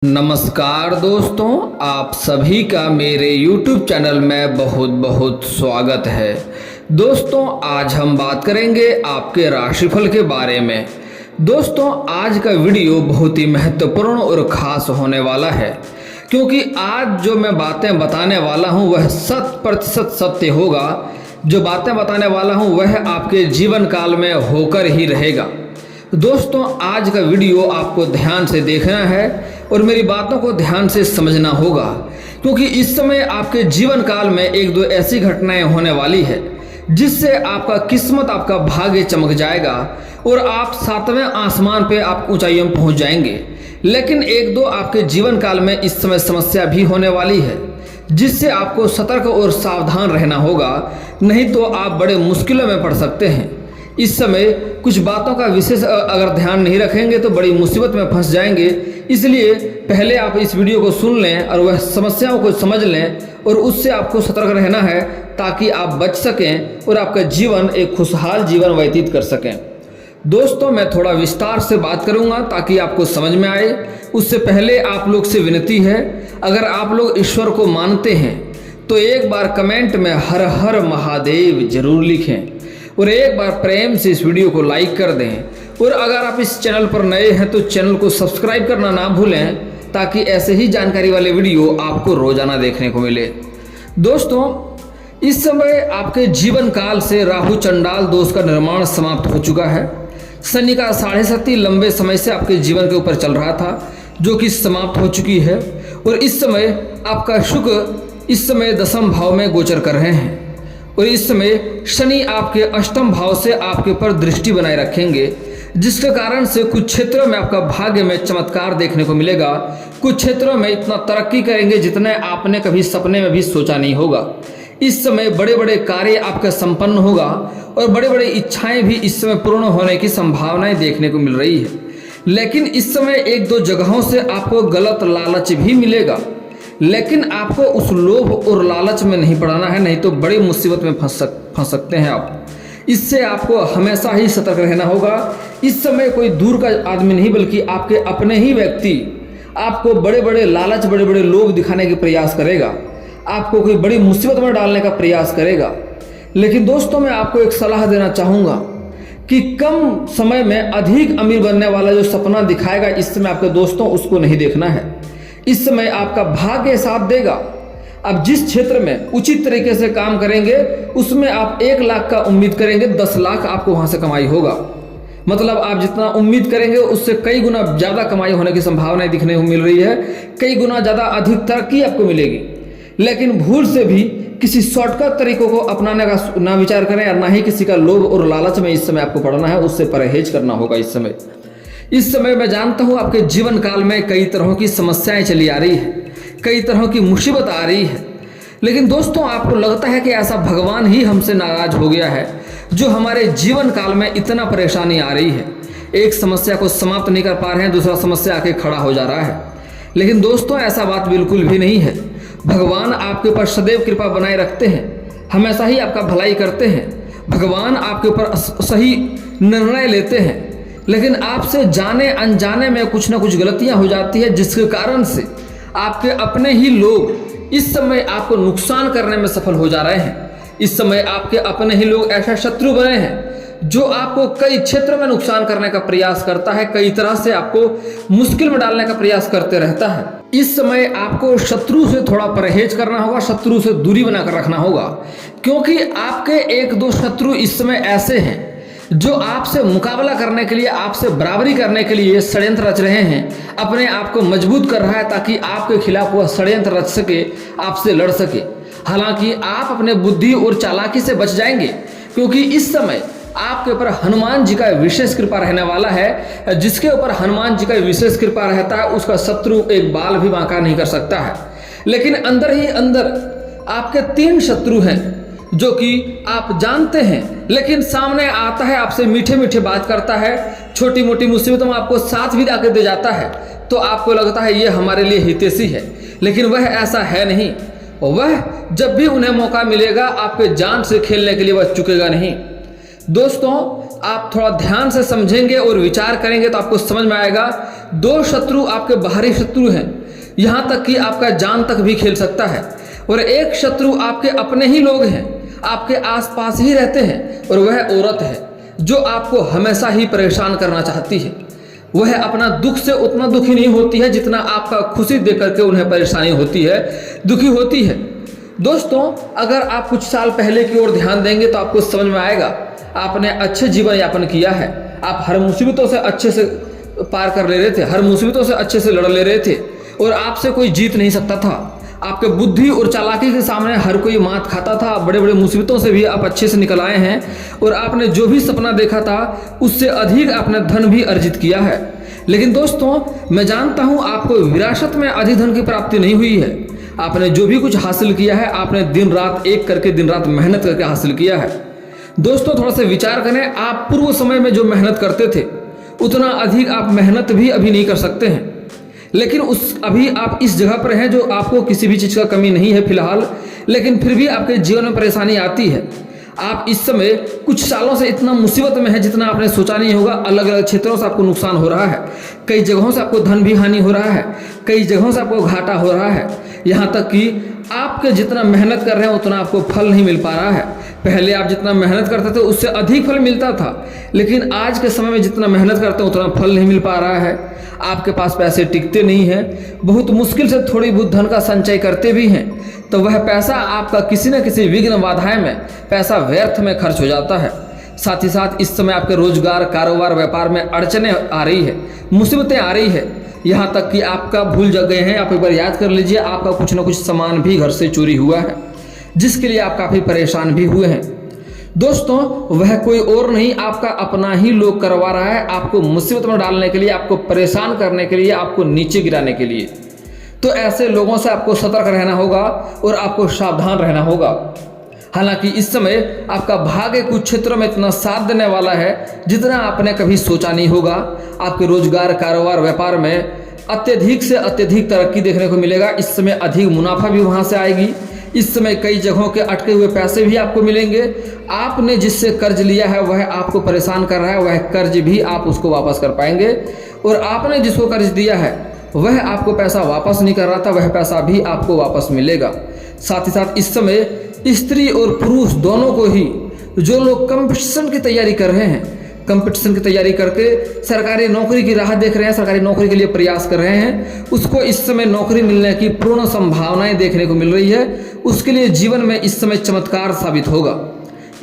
नमस्कार दोस्तों, आप सभी का मेरे YouTube चैनल में बहुत बहुत स्वागत है। दोस्तों, आज हम बात करेंगे आपके राशिफल के बारे में। दोस्तों, आज का वीडियो बहुत ही महत्वपूर्ण और ख़ास होने वाला है, क्योंकि आज जो मैं बातें बताने वाला हूं वह 100% सत्य होगा। जो बातें बताने वाला हूं वह आपके जीवन काल में होकर ही रहेगा। दोस्तों, आज का वीडियो आपको ध्यान से देखना है और मेरी बातों को ध्यान से समझना होगा, क्योंकि इस समय आपके जीवन काल में एक दो ऐसी घटनाएं होने वाली है जिससे आपका किस्मत, आपका भाग्य चमक जाएगा और आप 7वें आसमान पे आप ऊंचाइयों में पहुंच जाएंगे। लेकिन एक दो आपके जीवन काल में इस समय समस्या भी होने वाली है जिससे आपको सतर्क और सावधान रहना होगा, नहीं तो आप बड़े मुश्किलों में पड़ सकते हैं। इस समय कुछ बातों का विशेष अगर ध्यान नहीं रखेंगे तो बड़ी मुसीबत में फंस जाएंगे। इसलिए पहले आप इस वीडियो को सुन लें और वह समस्याओं को समझ लें और उससे आपको सतर्क रहना है, ताकि आप बच सकें और आपका जीवन एक खुशहाल जीवन व्यतीत कर सकें। दोस्तों, मैं थोड़ा विस्तार से बात करूंगा ताकि आपको समझ में आए। उससे पहले आप लोग से विनती है, अगर आप लोग ईश्वर को मानते हैं तो एक बार कमेंट में हर हर महादेव जरूर लिखें और एक बार प्रेम से इस वीडियो को लाइक कर दें। और अगर आप इस चैनल पर नए हैं तो चैनल को सब्सक्राइब करना ना भूलें, ताकि ऐसे ही जानकारी वाले वीडियो आपको रोजाना देखने को मिले। दोस्तों, इस समय आपके जीवन काल से राहु चंडाल दोष का निर्माण समाप्त हो चुका है। शनि का 7.5 लंबे समय से आपके जीवन के ऊपर चल रहा था, जो कि समाप्त हो चुकी है। और इस समय आपका शुक्र इस समय 10वें भाव में गोचर कर रहे हैं और इस समय शनि आपके 8वें भाव से आपके ऊपर दृष्टि बनाए रखेंगे, जिसके कारण से कुछ क्षेत्रों में आपका भाग्य में चमत्कार देखने को मिलेगा। कुछ क्षेत्रों में इतना तरक्की करेंगे जितने आपने कभी सपने में भी सोचा नहीं होगा। इस समय बड़े बड़े कार्य आपका संपन्न होगा और बड़े बड़े इच्छाएं भी इस समय पूर्ण होने की संभावनाएं देखने को मिल रही है। लेकिन इस समय एक दो जगहों से आपको गलत लालच भी मिलेगा, लेकिन आपको उस लोभ और लालच में नहीं पड़ना है, नहीं तो बड़ी मुसीबत में फंस सकते हैं आप। इससे आपको हमेशा ही सतर्क रहना होगा। इस समय कोई दूर का आदमी नहीं, बल्कि आपके अपने ही व्यक्ति आपको बड़े बड़े लालच, बड़े बड़े लोभ दिखाने के प्रयास करेगा, आपको कोई बड़ी मुसीबत में डालने का प्रयास करेगा। लेकिन दोस्तों, मैं आपको एक सलाह देना चाहूँगा कि कम समय में अधिक अमीर बनने वाला जो सपना दिखाएगा, इस समय आपके दोस्तों उसको नहीं देखना है। इस समय आपका भाग्य साथ देगा। अब जिस क्षेत्र में उचित तरीके से काम करेंगे उसमें आप 1 लाख का उम्मीद करेंगे, 10 लाख आपको वहां से कमाई होगा। मतलब आप जितना उम्मीद करेंगे उससे कई गुना ज्यादा कमाई होने की संभावनाएं दिखने को मिल रही है, कई गुना ज्यादा अधिक तरक्की आपको मिलेगी। लेकिन भूल से भी किसी शॉर्टकट तरीकों को अपनाने का ना विचार करें और ना ही किसी का लोभ और लालच में इस समय आपको पड़ना है, उससे परहेज करना होगा। इस समय मैं जानता हूं आपके जीवन काल में कई तरह की समस्याएं चली आ रही है, कई तरह की मुसीबत आ रही है। लेकिन दोस्तों, आपको लगता है कि ऐसा भगवान ही हमसे नाराज हो गया है जो हमारे जीवन काल में इतना परेशानी आ रही है। एक समस्या को समाप्त नहीं कर पा रहे हैं, दूसरा समस्या आके खड़ा हो जा रहा है। लेकिन दोस्तों, ऐसा बात बिल्कुल भी नहीं है। भगवान आपके ऊपर सदैव कृपा बनाए रखते हैं, हमेशा ही आपका भलाई करते हैं। भगवान आपके ऊपर सही निर्णय लेते हैं, लेकिन आपसे जाने अनजाने में कुछ ना कुछ गलतियां हो जाती है, जिसके कारण से आपके अपने ही लोग इस समय आपको नुकसान करने में सफल हो जा रहे हैं। इस समय आपके अपने ही लोग ऐसा शत्रु बने हैं जो आपको कई क्षेत्रों में नुकसान करने का प्रयास करता है, कई तरह से आपको मुश्किल में डालने का प्रयास करते रहता है। इस समय आपको शत्रु से थोड़ा परहेज करना होगा, शत्रु से दूरी बनाकर रखना होगा, क्योंकि आपके एक दो शत्रु इस समय ऐसे हैं जो आपसे मुकाबला करने के लिए, आपसे बराबरी करने के लिए षड्यंत्र रच रहे हैं, अपने आप को मजबूत कर रहा है ताकि आपके खिलाफ वह षड्यंत्र रच सके, आपसे लड़ सके। हालांकि आप अपने बुद्धि और चालाकी से बच जाएंगे, क्योंकि इस समय आपके ऊपर हनुमान जी का विशेष कृपा रहने वाला है। जिसके ऊपर हनुमान जी का विशेष कृपा रहता है उसका शत्रु एक बाल भी बांका नहीं कर सकता है। लेकिन अंदर ही अंदर आपके 3 शत्रु हैं जो कि आप जानते हैं, लेकिन सामने आता है, आपसे मीठे मीठे बात करता है, छोटी मोटी मुसीबतों में आपको साथ भी आके दे जाता है, तो आपको लगता है ये हमारे लिए हितैषी है। लेकिन वह ऐसा है नहीं। वह जब भी उन्हें मौका मिलेगा आपके जान से खेलने के लिए वह चुकेगा नहीं। दोस्तों, आप थोड़ा ध्यान से समझेंगे और विचार करेंगे तो आपको समझ में आएगा। दो शत्रु आपके बाहरी शत्रु हैं, यहाँ तक कि आपका जान तक भी खेल सकता है। और एक शत्रु आपके अपने ही लोग हैं, आपके आसपास ही रहते हैं, और वह औरत है जो आपको हमेशा ही परेशान करना चाहती है। वह अपना दुख से उतना दुखी नहीं होती है जितना आपका खुशी देख करके उन्हें परेशानी होती है, दुखी होती है। दोस्तों, अगर आप कुछ साल पहले की ओर ध्यान देंगे तो आपको समझ में आएगा आपने अच्छे जीवन यापन किया है। आप हर मुसीबतों से अच्छे से पार कर ले रहे थे, हर मुसीबतों से अच्छे से लड़ ले रहे थे, और आपसे कोई जीत नहीं सकता था। आपके बुद्धि और चालाकी के सामने हर कोई मात खाता था। बड़े बड़े मुसीबतों से भी आप अच्छे से निकल आए हैं, और आपने जो भी सपना देखा था उससे अधिक आपने धन भी अर्जित किया है। लेकिन दोस्तों, मैं जानता हूं आपको विरासत में अधिक धन की प्राप्ति नहीं हुई है। आपने जो भी कुछ हासिल किया है, आपने दिन रात एक करके, दिन रात मेहनत करके हासिल किया है। दोस्तों, थोड़ा सा विचार करें, आप पूर्व समय में जो मेहनत करते थे उतना अधिक आप मेहनत भी अभी नहीं कर सकते हैं। लेकिन अभी आप इस जगह पर हैं जो आपको किसी भी चीज़ का कमी नहीं है फिलहाल, लेकिन फिर भी आपके जीवन में परेशानी आती है। आप इस समय कुछ सालों से इतना मुसीबत में है जितना आपने सोचा नहीं होगा। अलग अलग क्षेत्रों से आपको नुकसान हो रहा है, कई जगहों से आपको धन भी हानि हो रहा है, कई जगहों से आपको घाटा हो रहा है। यहाँ तक कि आपके जितना मेहनत कर रहे हैं उतना आपको फल नहीं मिल पा रहा है। पहले आप जितना मेहनत करते थे उससे अधिक फल मिलता था, लेकिन आज के समय में जितना मेहनत करते हैं उतना फल नहीं मिल पा रहा है। आपके पास पैसे टिकते नहीं हैं, बहुत मुश्किल से थोड़ी बहुत धन का संचय करते भी हैं तो वह पैसा आपका किसी न किसी विघ्न बाधाएं में पैसा व्यर्थ में खर्च हो जाता है। साथ ही साथ इस समय आपके रोजगार, कारोबार, व्यापार में अड़चने आ रही है, मुसीबतें आ रही है। यहाँ तक कि आपका भूल जग गए हैं। आप एक बार याद कर लीजिए, आपका कुछ न कुछ सामान भी घर से चोरी हुआ है, जिसके लिए आप काफ़ी परेशान भी हुए हैं। दोस्तों, वह कोई और नहीं, आपका अपना ही लोग करवा रहा है, आपको मुसीबत में डालने के लिए, आपको परेशान करने के लिए, आपको नीचे गिराने के लिए। तो ऐसे लोगों से आपको सतर्क रहना होगा और आपको सावधान रहना होगा। हालांकि इस समय आपका भाग्य कुछ क्षेत्रों में इतना साथ देने वाला है जितना आपने कभी सोचा नहीं होगा। आपके रोजगार, कारोबार, व्यापार में अत्यधिक से अत्यधिक तरक्की देखने को मिलेगा। इस समय अधिक मुनाफा भी वहाँ से आएगी। इस समय कई जगहों के अटके हुए पैसे भी आपको मिलेंगे। आपने जिससे कर्ज लिया है वह आपको परेशान कर रहा है, वह कर्ज भी आप उसको वापस कर पाएंगे। और आपने जिसको कर्ज दिया है वह आपको पैसा वापस नहीं कर रहा था, वह पैसा भी आपको वापस मिलेगा। साथ ही साथ इस समय स्त्री और पुरुष दोनों को ही, जो लोग कंपटीशन की तैयारी कर रहे हैं, कंपटीशन की तैयारी करके सरकारी नौकरी की राह देख रहे हैं, सरकारी नौकरी के लिए प्रयास कर रहे हैं, उसको इस समय नौकरी मिलने की पूर्ण संभावनाएं देखने को मिल रही है। उसके लिए जीवन में इस समय चमत्कार साबित होगा।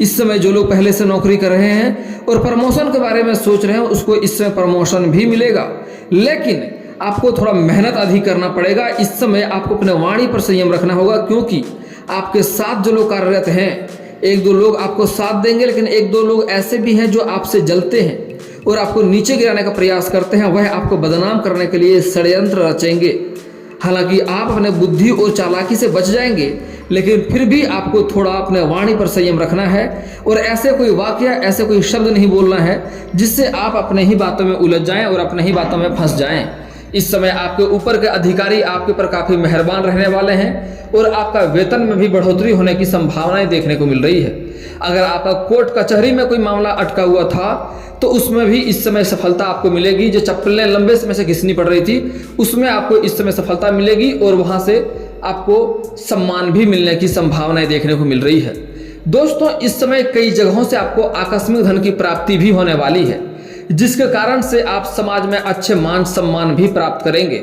इस समय जो लोग पहले से नौकरी कर रहे हैं और प्रमोशन के बारे में सोच रहे हैं, उसको इस समय प्रमोशन भी मिलेगा। लेकिन आपको थोड़ा मेहनत अधिक करना पड़ेगा। इस समय आपको अपने वाणी पर संयम रखना होगा, क्योंकि आपके साथ जो लोग कार्यरत हैं, एक दो लोग आपको साथ देंगे, लेकिन एक दो लोग ऐसे भी हैं जो आपसे जलते हैं और आपको नीचे गिराने का प्रयास करते हैं। वह आपको बदनाम करने के लिए षड्यंत्र रचेंगे। हालांकि आप अपने बुद्धि और चालाकी से बच जाएंगे, लेकिन फिर भी आपको थोड़ा अपने वाणी पर संयम रखना है और ऐसे कोई वाक्य, ऐसे कोई शब्द नहीं बोलना है जिससे आप अपने ही बातों में उलझ जाएं और अपने ही बातों में फंस जाएं। इस समय आपके ऊपर के अधिकारी आपके ऊपर काफ़ी मेहरबान रहने वाले हैं और आपका वेतन में भी बढ़ोतरी होने की संभावनाएं देखने को मिल रही है। अगर आपका कोर्ट कचहरी में कोई मामला अटका हुआ था तो उसमें भी इस समय सफलता आपको मिलेगी। जो चप्पलें लंबे समय से घिसनी पड़ रही थी उसमें आपको इस समय सफलता मिलेगी और वहाँ से आपको सम्मान भी मिलने की संभावनाएं देखने को मिल रही है। दोस्तों, इस समय कई जगहों से आपको आकस्मिक धन की प्राप्ति भी होने वाली है, जिसके कारण से आप समाज में अच्छे मान सम्मान भी प्राप्त करेंगे।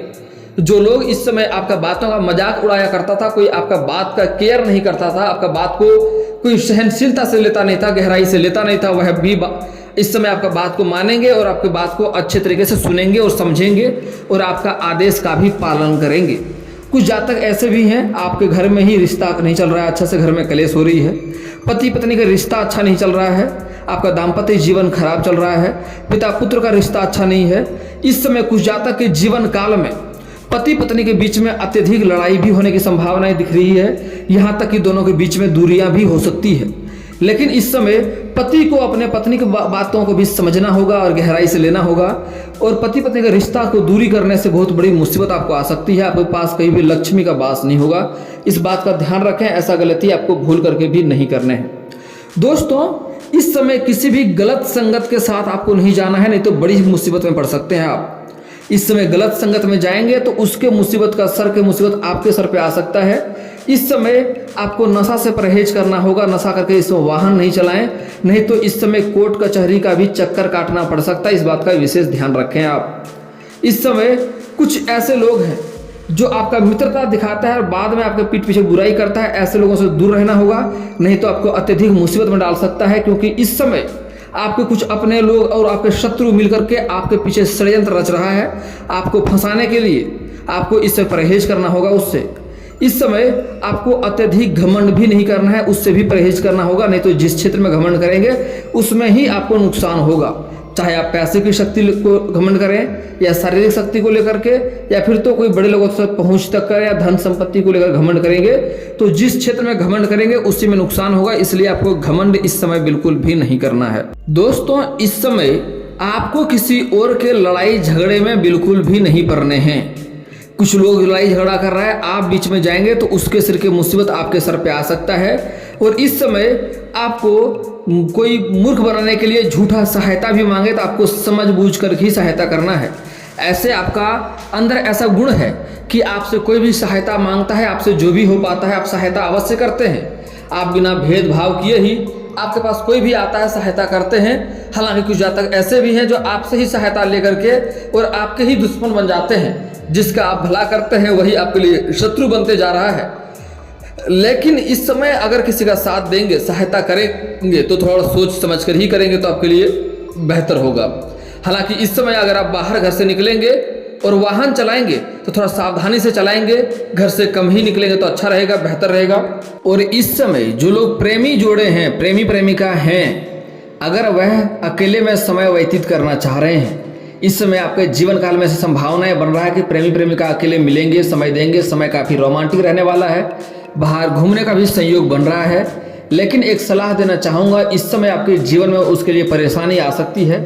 जो लोग इस समय आपका बातों का मजाक उड़ाया करता था, कोई आपका बात का केयर नहीं करता था, आपका बात को कोई सहनशीलता से लेता नहीं था, गहराई से लेता नहीं था, वह भी इस समय आपका बात को मानेंगे और आपकी बात को अच्छे तरीके से सुनेंगे और समझेंगे और आपका आदेश का भी पालन करेंगे। कुछ जातक ऐसे भी हैं, आपके घर में ही रिश्ता नहीं चल रहा है, अच्छा से घर में कलेश हो रही है, पति पत्नी का रिश्ता अच्छा नहीं चल रहा है, आपका दाम्पत्य जीवन खराब चल रहा है, पिता पुत्र का रिश्ता अच्छा नहीं है। इस समय कुछ जातक के जीवन काल में पति पत्नी के बीच में अत्यधिक लड़ाई भी होने की संभावनाएं दिख रही है। यहाँ तक कि दोनों के बीच में दूरियां भी हो सकती है। लेकिन इस समय पति को अपने पत्नी की बातों को भी समझना होगा और गहराई से लेना होगा, और पति पत्नी का रिश्ता को दूरी करने से बहुत बड़ी मुसीबत आपको आ सकती है। आपके पास कहीं भी लक्ष्मी का वास नहीं होगा, इस बात का ध्यान रखें। ऐसा गलती आपको भूल करके भी नहीं करने हैं। दोस्तों, इस समय किसी भी गलत संगत के साथ आपको नहीं जाना है, नहीं तो बड़ी मुसीबत में पड़ सकते हैं आप। इस समय गलत संगत में जाएंगे तो उसके मुसीबत का सर के मुसीबत आपके सर पे आ सकता है। इस समय आपको नशा से परहेज करना होगा, नशा करके इसमें वाहन नहीं चलाएं, नहीं तो इस समय कोर्ट कचहरी का भी चक्कर काटना पड़ सकता है। इस बात का विशेष ध्यान रखें आप। इस समय कुछ ऐसे लोग हैं जो आपका मित्रता दिखाता है और बाद में आपके पीठ पीछे बुराई करता है, ऐसे लोगों से दूर रहना होगा, नहीं तो आपको अत्यधिक मुसीबत में डाल सकता है। क्योंकि इस समय आपके कुछ अपने लोग और आपके शत्रु मिलकर के आपके पीछे षड्यंत्र रच रहा है आपको फंसाने के लिए। आपको इससे परहेज करना होगा। उससे इस समय आपको अत्यधिक घमंड भी नहीं करना है, उससे भी परहेज करना होगा, नहीं तो जिस क्षेत्र में घमंड करेंगे उसमें ही आपको नुकसान होगा। चाहे आप पैसे की शक्ति को घमंड करें या शारीरिक शक्ति को लेकर के, या फिर तो कोई बड़े लोगों से पहुंच तक कर या धन संपत्ति को लेकर घमंड करेंगे, तो जिस क्षेत्र में घमंड करेंगे उसी में नुकसान होगा। इसलिए आपको घमंड इस समय बिल्कुल भी नहीं करना है। दोस्तों, इस समय आपको किसी और के लड़ाई झगड़े में बिल्कुल भी नहीं पड़ने हैं। कुछ लोग लड़ाई झगड़ा कर रहा है, आप बीच में जाएंगे तो उसके सिर की मुसीबत आपके सर पे आ सकता है। और इस समय आपको कोई मूर्ख बनाने के लिए झूठा सहायता भी मांगे तो आपको समझ बूझ कर ही सहायता करना है। ऐसे आपका अंदर ऐसा गुण है कि आपसे कोई भी सहायता मांगता है, आपसे जो भी हो पाता है आप सहायता अवश्य करते हैं। आप बिना भेदभाव किए ही आपके पास कोई भी आता है सहायता करते हैं। हालांकि कुछ जातक ऐसे भी हैं जो आपसे ही सहायता लेकर के और आपके ही दुश्मन बन जाते हैं। जिसका आप भला करते हैं वही आपके लिए शत्रु बनते जा रहा है। लेकिन इस समय अगर किसी का साथ देंगे, सहायता करेंगे तो थोड़ा सोच समझ कर ही करेंगे तो आपके लिए बेहतर होगा। हालांकि इस समय अगर आप बाहर घर से निकलेंगे और वाहन चलाएंगे तो थोड़ा सावधानी से चलाएंगे, घर से कम ही निकलेंगे तो अच्छा रहेगा, बेहतर रहेगा। और इस समय जो लोग प्रेमी जोड़े हैं, प्रेमी प्रेमिका हैं, अगर वह अकेले में समय व्यतीत करना चाह रहे हैं, इस समय आपके जीवन काल में ऐसी संभावनाएं बन रहा है कि प्रेमी प्रेमिका अकेले मिलेंगे, समय देंगे, समय काफ़ी रोमांटिक रहने वाला है, बाहर घूमने का भी संयोग बन रहा है। लेकिन एक सलाह देना चाहूँगा, इस समय आपके जीवन में उसके लिए परेशानी आ सकती है,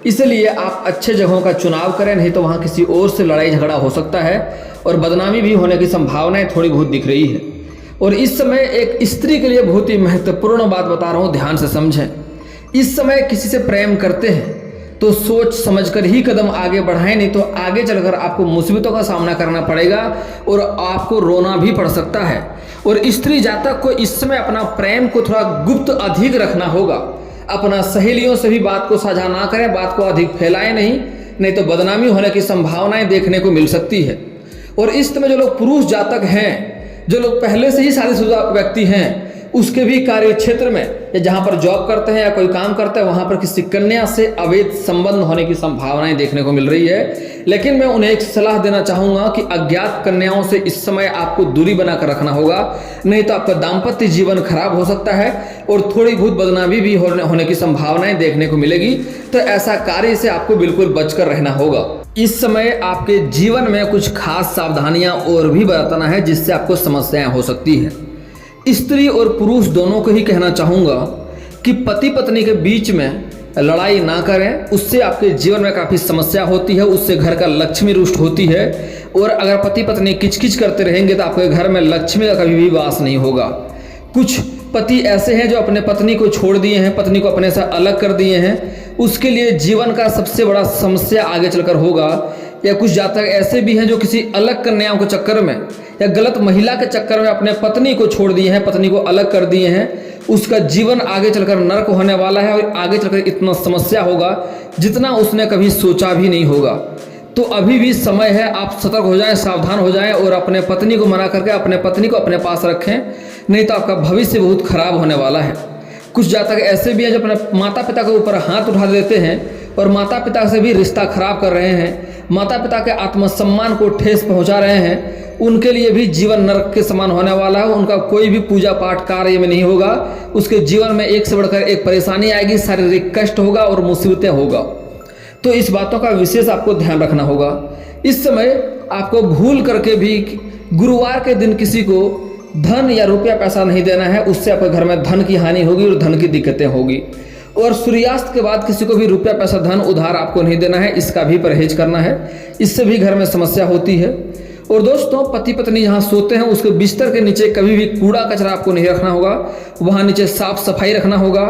इसलिए आप अच्छे जगहों का चुनाव करें, नहीं तो वहाँ किसी और से लड़ाई झगड़ा हो सकता है और बदनामी भी होने की संभावनाएं थोड़ी बहुत दिख रही है। और इस समय एक स्त्री के लिए बहुत ही महत्वपूर्ण बात बता रहा हूँ, ध्यान से समझें। इस समय किसी से प्रेम करते हैं तो सोच समझकर ही कदम आगे बढ़ाएं, नहीं तो आगे चलकर आपको मुसीबतों का सामना करना पड़ेगा और आपको रोना भी पड़ सकता है। और स्त्री जातक को इस समय अपना प्रेम को थोड़ा गुप्त अधिक रखना होगा। अपना सहेलियों से भी बात को साझा ना करें, बात को अधिक फैलाएं नहीं तो बदनामी होने की संभावनाएं देखने को मिल सकती है। और इस समय जो लोग पुरुष जातक हैं, जो लोग पहले से ही शादीशुदा व्यक्ति हैं, उसके भी कार्य क्षेत्र में या जहाँ पर जॉब करते हैं या कोई काम करते हैं वहाँ पर किसी कन्या से अवैध संबंध होने की संभावनाएं देखने को मिल रही है। लेकिन मैं उन्हें एक सलाह देना चाहूँगा कि अज्ञात कन्याओं से इस समय आपको दूरी बनाकर रखना होगा, नहीं तो आपका दाम्पत्य जीवन खराब हो सकता है और थोड़ी बहुत बदनामी भी होने की संभावनाएं देखने को मिलेगी। तो ऐसा कार्य से आपको बिल्कुल बचकर रहना होगा। इस समय आपके जीवन में कुछ खास सावधानियां और भी बरतना है जिससे आपको समस्याएं हो सकती है। स्त्री और पुरुष दोनों को ही कहना चाहूँगा कि पति पत्नी के बीच में लड़ाई ना करें, उससे आपके जीवन में काफ़ी समस्या होती है, उससे घर का लक्ष्मी रुष्ट होती है। और अगर पति पत्नी किचकिच करते रहेंगे तो आपके घर में लक्ष्मी का कभी भी वास नहीं होगा। कुछ पति ऐसे हैं जो अपने पत्नी को छोड़ दिए हैं, पत्नी को अपने से अलग कर दिए हैं, उसके लिए जीवन का सबसे बड़ा समस्या आगे चलकर होगा। या कुछ जातक ऐसे भी हैं जो किसी अलग कन्याओं के चक्कर में या गलत महिला के चक्कर में अपने पत्नी को छोड़ दिए हैं, पत्नी को अलग कर दिए हैं। उसका जीवन आगे चलकर नरक होने वाला है और आगे चलकर इतना समस्या होगा जितना उसने कभी सोचा भी नहीं होगा। तो अभी भी समय है, आप सतर्क हो जाएं, सावधान हो जाएं और अपने पत्नी को मना करके अपने पत्नी को अपने पास रखें, नहीं तो आपका भविष्य बहुत खराब होने वाला है। कुछ जातक ऐसे भी हैं जो अपने माता पिता के ऊपर हाथ उठा देते हैं और माता पिता से भी रिश्ता खराब कर रहे हैं, माता पिता के आत्मसम्मान को ठेस पहुंचा रहे हैं। उनके लिए भी जीवन नरक के समान होने वाला है। उनका कोई भी पूजा पाठ कार्य में नहीं होगा, उसके जीवन में एक से बढ़कर एक परेशानी आएगी, शारीरिक कष्ट होगा और मुसीबतें होगा। तो इस बातों का विशेष आपको ध्यान रखना होगा। इस समय आपको भूल करके भी गुरुवार के दिन किसी को धन या रुपया पैसा नहीं देना है, उससे आपके घर में धन की हानि होगी और धन की दिक्कतें होगी। और सूर्यास्त के बाद किसी को भी रुपया पैसा धन उधार आपको नहीं देना है, इसका भी परहेज करना है, इससे भी घर में समस्या होती है। और दोस्तों पति पत्नी जहाँ सोते हैं उसके बिस्तर के नीचे कभी भी कूड़ा कचरा आपको नहीं रखना होगा, वहाँ नीचे साफ सफाई रखना होगा।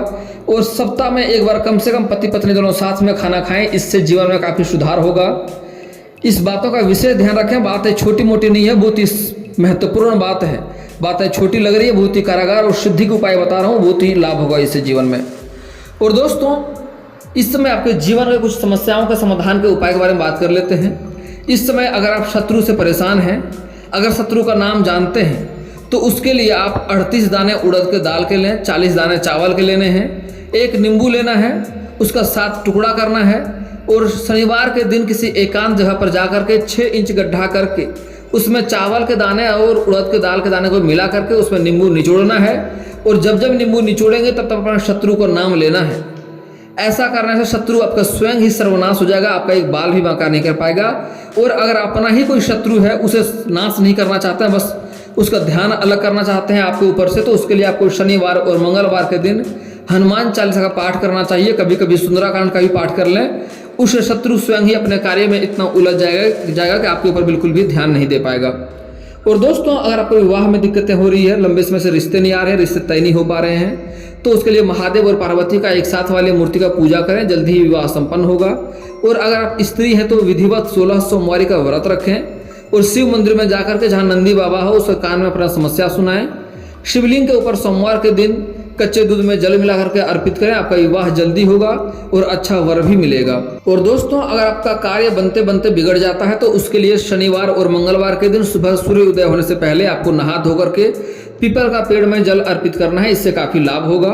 और सप्ताह में एक बार कम से कम पति पत्नी दोनों साथ में खाना खाएं, इससे जीवन में काफ़ी सुधार होगा। इस बातों का विशेष ध्यान रखें। बातें छोटी मोटी नहीं है, बहुत ही महत्वपूर्ण बात है। बातें छोटी लग रही है, बहुत ही कारागार और सिद्धि के उपाय बता रहा हूँ, बहुत ही लाभ होगा इससे जीवन में। और दोस्तों इस समय आपके जीवन में कुछ समस्याओं के समाधान के उपाय के बारे में बात कर लेते हैं। इस समय अगर आप शत्रु से परेशान हैं, अगर शत्रु का नाम जानते हैं, तो उसके लिए आप 38 दाने उड़द के दाल के लें, 40 दाने चावल के लेने हैं, एक नींबू लेना है, उसका 7 टुकड़ा करना है और शनिवार के दिन किसी एकांत जगह पर जाकर के 6 इंच गड्ढा करके उसमें चावल के दाने और उड़द के दाल के दाने को मिला करके उसमें नींबू निचोड़ना है। और जब जब नींबू निचोड़ेंगे तब तब अपने शत्रु को नाम लेना है। ऐसा करने से शत्रु आपका स्वयं ही सर्वनाश हो जाएगा, आपका एक बाल भी बांका नहीं कर पाएगा। और अगर अपना ही कोई शत्रु है, उसे नाश नहीं करना चाहते हैं, बस उसका ध्यान अलग करना चाहते हैं आपके ऊपर से, तो उसके लिए आपको शनिवार और मंगलवार के दिन हनुमान चालीसा का पाठ करना चाहिए। कभी कभी सुंदराकांड का भी पाठ कर लें। उस शत्रु स्वयं ही अपने कार्य में इतना उलझ जाएगा कि आपके ऊपर बिल्कुल भी ध्यान नहीं दे पाएगा। और दोस्तों अगर आपको विवाह में दिक्कतें हो रही है, लंबे समय से रिश्ते नहीं आ रहे हैं, रिश्ते तय नहीं हो पा रहे हैं, तो उसके लिए महादेव और पार्वती का एक साथ वाली मूर्ति का पूजा करें, जल्दी ही विवाह संपन्न होगा। और अगर आप स्त्री हैं तो विधिवत 16 सोमवारी का व्रत रखें और शिव मंदिर में जाकर के जहाँ नंदी बाबा हो उसके कान में अपना समस्या सुनाएं। शिवलिंग के ऊपर सोमवार के दिन कच्चे दूध में जल मिला करके अर्पित करें, आपका विवाह जल्दी होगा और अच्छा वर भी मिलेगा। और दोस्तों अगर आपका कार्य बनते बनते बिगड़ जाता है तो उसके लिए शनिवार और मंगलवार के दिन सुबह सूर्य उदय होने से पहले आपको नहा धो करके पीपल का पेड़ में जल अर्पित करना है, इससे काफ़ी लाभ होगा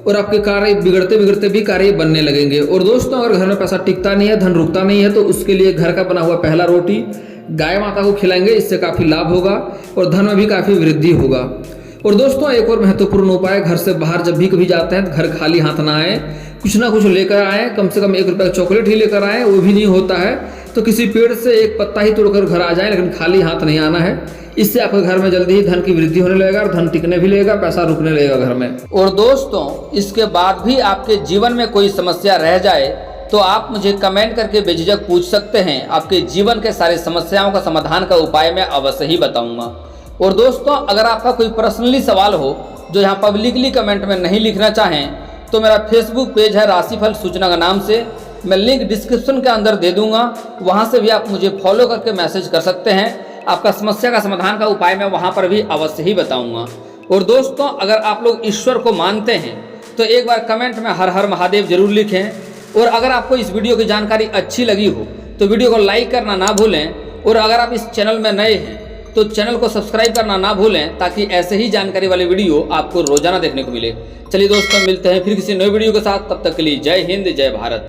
और आपके कार्य बिगड़ते बिगड़ते भी कार्य बनने लगेंगे। और दोस्तों अगर घर में पैसा टिकता नहीं है, धन रुकता नहीं है, तो उसके लिए घर का बना हुआ पहला रोटी गाय माता को खिलाएंगे, इससे काफ़ी लाभ होगा और धन में भी काफ़ी वृद्धि होगा। और दोस्तों एक और महत्वपूर्ण उपाय, घर से बाहर जब भी कभी जाते हैं घर खाली हाथ ना आए, कुछ ना कुछ लेकर आए, कम से कम 1 रुपये का चॉकलेट ही लेकर आए, वो भी नहीं होता है तो किसी पेड़ से एक पत्ता ही तोड़कर घर आ जाए, लेकिन खाली हाथ नहीं आना है। इससे आपके घर में जल्दी ही धन की वृद्धि होने लगेगा और धन टिकने भी लगेगा, पैसा रुकने लगेगा घर में। और दोस्तों इसके बाद भी आपके जीवन में कोई समस्या रह जाए तो आप मुझे कमेंट करके बेझिझक पूछ सकते हैं। आपके जीवन के सारे समस्याओं का समाधान का उपाय मैं अवश्य ही बताऊंगा। और दोस्तों अगर आपका कोई पर्सनली सवाल हो जो यहाँ पब्लिकली कमेंट में नहीं लिखना चाहें तो मेरा फेसबुक पेज है राशिफल सूचना का नाम से, मैं लिंक डिस्क्रिप्शन के अंदर दे दूंगा, वहाँ से भी आप मुझे फॉलो करके मैसेज कर सकते हैं। आपका समस्या का समाधान का उपाय मैं वहाँ पर भी अवश्य ही बताऊंगा। और दोस्तों अगर आप लोग ईश्वर को मानते हैं तो एक बार कमेंट में हर हर महादेव जरूर लिखें। और अगर आपको इस वीडियो की जानकारी अच्छी लगी हो तो वीडियो को लाइक करना ना भूलें। और अगर आप इस चैनल में नए हैं तो चैनल को सब्सक्राइब करना ना भूलें, ताकि ऐसे ही जानकारी वाले वीडियो आपको रोजाना देखने को मिले। चलिए दोस्तों मिलते हैं फिर किसी नए वीडियो के साथ, तब तक के लिए जय हिंद जय भारत।